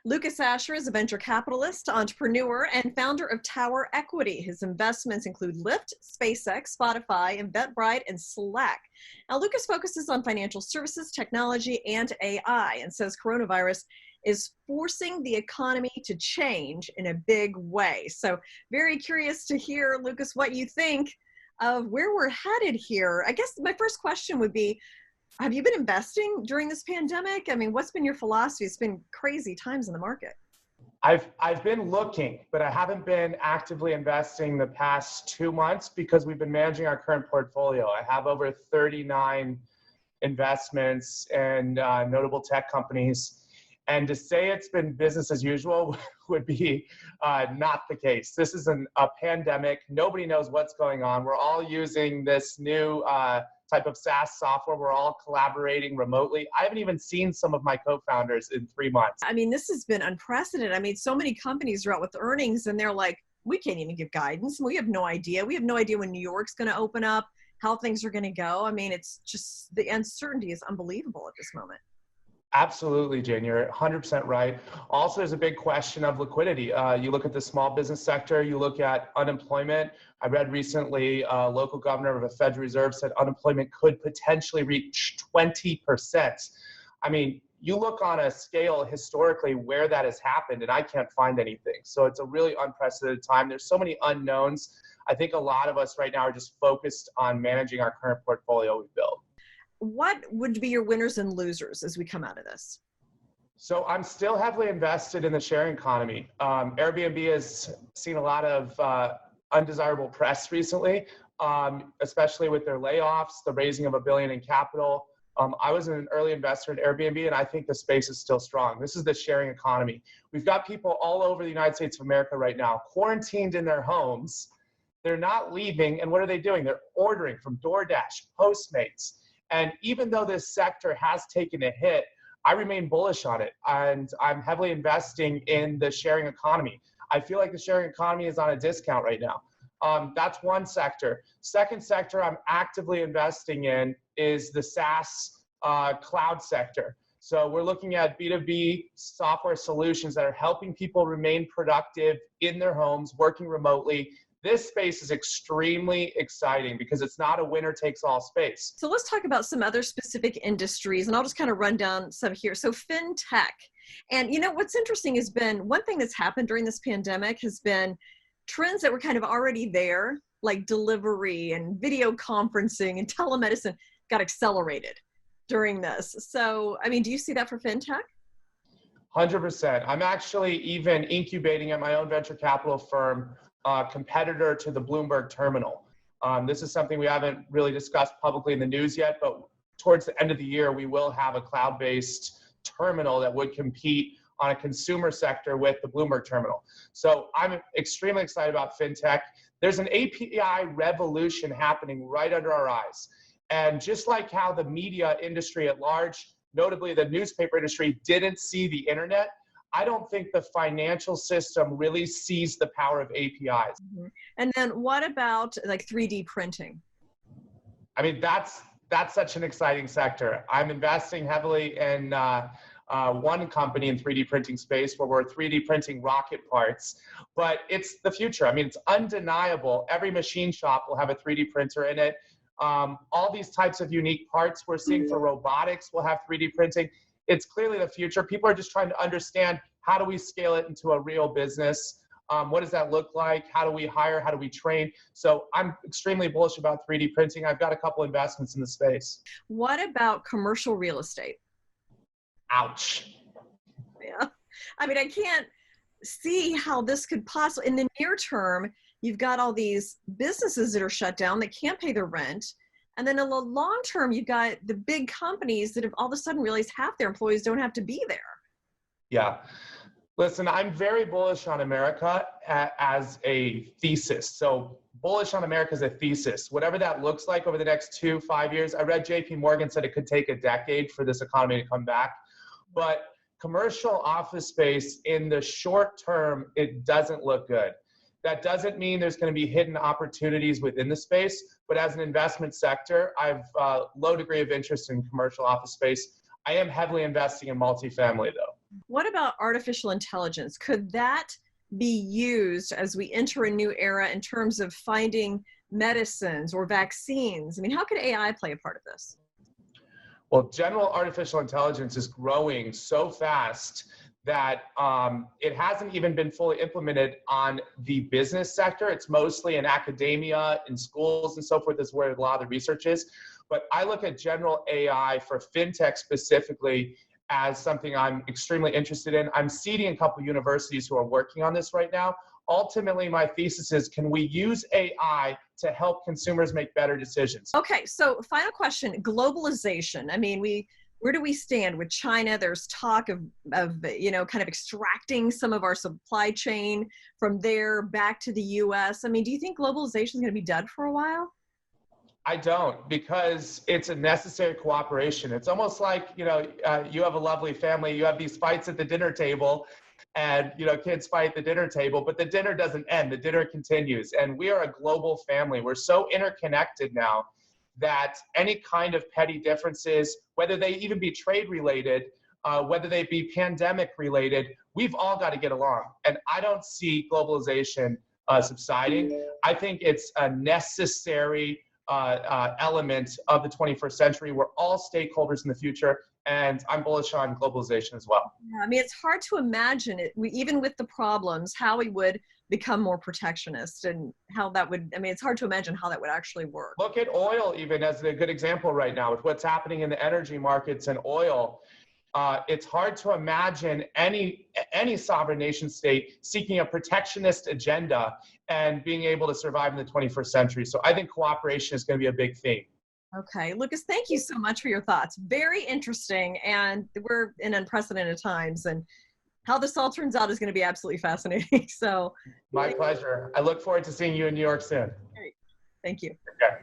Lucas Asher is a venture capitalist, entrepreneur, and founder of Tower Equity. His investments include Lyft, SpaceX, Spotify, Eventbrite, and Slack. Now, Lucas focuses on financial services, technology, and AI, and says coronavirus is forcing the economy to change in a big way. So very curious to hear, Lucas, what you think of where we're headed here. I guess my first question would be, have you been investing during this pandemic? I mean, what's been your philosophy? It's been crazy times in the market. I've been looking, but I haven't been actively investing the past 2 months because we've been managing our current portfolio. I have over 39 investments and notable tech companies. And to say it's been business as usual would be not the case. This is a pandemic. Nobody knows what's going on. We're all using this new type of SaaS software. We're all collaborating remotely. I haven't even seen some of my co-founders in 3 months. I mean, this has been unprecedented. I mean, so many companies are out with earnings and they're like, we can't even give guidance. We have no idea. We have no idea when New York's going to open up, how things are going to go. I mean, it's just, the uncertainty is unbelievable at this moment. Absolutely, Jane, you're 100% right. Also, there's a big question of liquidity. You look at the small business sector, you look at unemployment. I read recently a local governor of the Federal Reserve said unemployment could potentially reach 20%. I mean, you look on a scale historically where that has happened, and I can't find anything. So it's a really unprecedented time. There's so many unknowns. I think a lot of us right now are just focused on managing our current portfolio we've built. What would be your winners and losers as we come out of this? So I'm still heavily invested in the sharing economy. Airbnb has seen a lot of undesirable press recently, especially with their layoffs, the raising of $1 billion in capital. I was an early investor in Airbnb, and I think the space is still strong. This is the sharing economy. We've got people all over the United States of America right now, quarantined in their homes. They're not leaving, and what are they doing? They're ordering from DoorDash, Postmates. And even though this sector has taken a hit, I remain bullish on it. And I'm heavily investing in the sharing economy. I feel like the sharing economy is on a discount right now. That's one sector. Second sector I'm actively investing in is the SaaS cloud sector. So we're looking at B2B software solutions that are helping people remain productive in their homes, working remotely. This space is extremely exciting because it's not a winner takes all space. So let's talk about some other specific industries, and I'll just kind of run down some here. So fintech. And you know, what's interesting has been, one thing that's happened during this pandemic has been trends that were kind of already there, like delivery and video conferencing and telemedicine got accelerated during this. So, I mean, do you see that for fintech? 100%. I'm actually even incubating at my own venture capital firm, competitor to the Bloomberg terminal. This is something we haven't really discussed publicly in the news yet, but towards the end of the year, we will have a cloud-based terminal that would compete on a consumer sector with the Bloomberg terminal. So I'm extremely excited about fintech. There's an API revolution happening right under our eyes. And just like how the media industry at large, notably the newspaper industry, didn't see the internet, I don't think the financial system really sees the power of APIs. Mm-hmm. And then what about like 3D printing? I mean, that's such an exciting sector. I'm investing heavily in one company in 3D printing space where we're 3D printing rocket parts, but it's the future. I mean, it's undeniable. Every machine shop will have a 3D printer in it. All these types of unique parts we're seeing for robotics will have 3D printing. It's clearly the future. People are just trying to understand, how do we scale it into a real business? What does that look like? How do we hire? How do we train? So I'm extremely bullish about 3D printing. I've got a couple investments in the space. What about commercial real estate? Ouch. Yeah. I mean, I can't see how this could possibly, in the near term, you've got all these businesses that are shut down that can't pay their rent. And then in the long term, you've got the big companies that have all of a sudden realized half their employees don't have to be there. Yeah. Listen, I'm very bullish on America as a thesis. So bullish on America as a thesis, whatever that looks like over the next 2-5 years. I read JP Morgan said it could take a decade for this economy to come back. But commercial office space in the short term, it doesn't look good. That doesn't mean there's going to be hidden opportunities within the space, but as an investment sector, I've a low degree of interest in commercial office space. I am heavily investing in multifamily though. What about artificial intelligence? Could that be used as we enter a new era in terms of finding medicines or vaccines? I mean, how could AI play a part of this? Well, general artificial intelligence is growing so fast that it hasn't even been fully implemented on the business sector. It's mostly in academia, in schools and so forth is where a lot of the research is. But I look at general AI for fintech specifically as something I'm extremely interested in. I'm seeding a couple universities who are working on this right now. Ultimately, my thesis is, can we use AI to help consumers make better decisions? Okay, so final question, globalization. I mean, where do we stand with China? There's talk of kind of extracting some of our supply chain from there back to the US. I mean, do you think globalization is going to be dead for a while? I don't, because it's a necessary cooperation. It's almost like, you have a lovely family, you have these fights at the dinner table, and, kids fight at the dinner table, but the dinner doesn't end, the dinner continues. And we are a global family. We're so interconnected now that any kind of petty differences, whether they even be trade related, whether they be pandemic related, we've all got to get along. And I don't see globalization subsiding. I think it's a necessary element of the 21st century. We're all stakeholders in the future, and I'm bullish on globalization as well. Yeah, I mean, it's hard to imagine it, even with the problems, how we would become more protectionist and how that would, I mean, it's hard to imagine how that would actually work. Look at oil even as a good example right now with what's happening in the energy markets and oil. It's hard to imagine any sovereign nation state seeking a protectionist agenda and being able to survive in the 21st century. So I think cooperation is going to be a big theme. Okay, Lucas, thank you so much for your thoughts. Very interesting, and we're in unprecedented times, and how this all turns out is going to be absolutely fascinating. So, my pleasure. I look forward to seeing you in New York soon. Great. Thank you. Okay.